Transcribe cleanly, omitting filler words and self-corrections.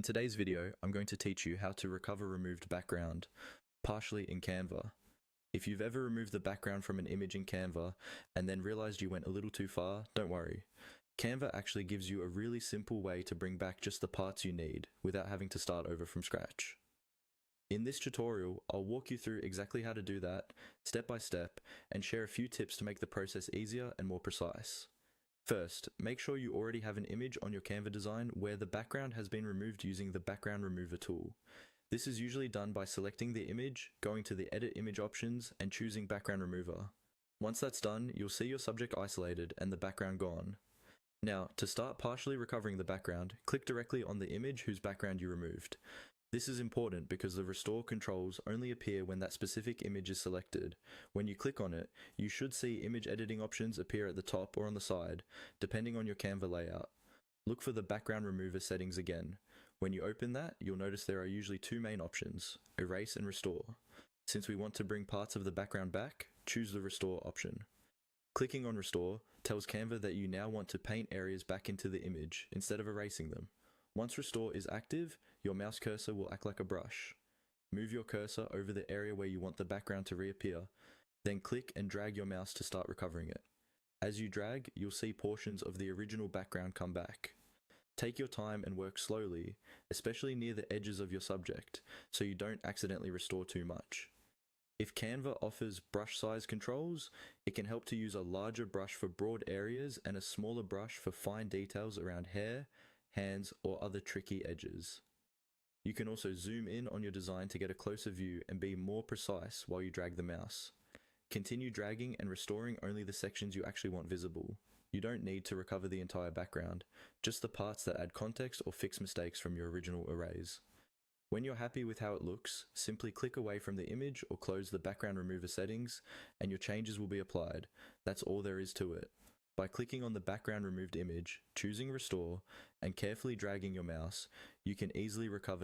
In today's video, I'm going to teach you how to recover removed background, partially in Canva. If you've ever removed the background from an image in Canva and then realized you went a little too far, don't worry. Canva actually gives you a really simple way to bring back just the parts you need without having to start over from scratch. In this tutorial, I'll walk you through exactly how to do that, step by step, and share a few tips to make the process easier and more precise. First, make sure you already have an image on your Canva design where the background has been removed using the background remover tool. This is usually done by selecting the image, going to the edit image options, and choosing background remover. Once that's done, you'll see your subject isolated and the background gone. Now, to start partially recovering the background, click directly on the image whose background you removed. This is important because the restore controls only appear when that specific image is selected. When you click on it, you should see image editing options appear at the top or on the side, depending on your Canva layout. Look for the background remover settings again. When you open that, you'll notice there are usually two main options, erase and restore. Since we want to bring parts of the background back, choose the restore option. Clicking on restore tells Canva that you now want to paint areas back into the image instead of erasing them. Once restore is active, your mouse cursor will act like a brush. Move your cursor over the area where you want the background to reappear, then click and drag your mouse to start recovering it. As you drag, you'll see portions of the original background come back. Take your time and work slowly, especially near the edges of your subject, so you don't accidentally restore too much. If Canva offers brush size controls, it can help to use a larger brush for broad areas and a smaller brush for fine details around hair, hands, or other tricky edges. You can also zoom in on your design to get a closer view and be more precise while you drag the mouse. Continue dragging and restoring only the sections you actually want visible. You don't need to recover the entire background, just the parts that add context or fix mistakes from your original arrays. When you're happy with how it looks, simply click away from the image or close the background remover settings, and your changes will be applied. That's all there is to it. By clicking on the background removed image, choosing restore, and carefully dragging your mouse, you can easily recover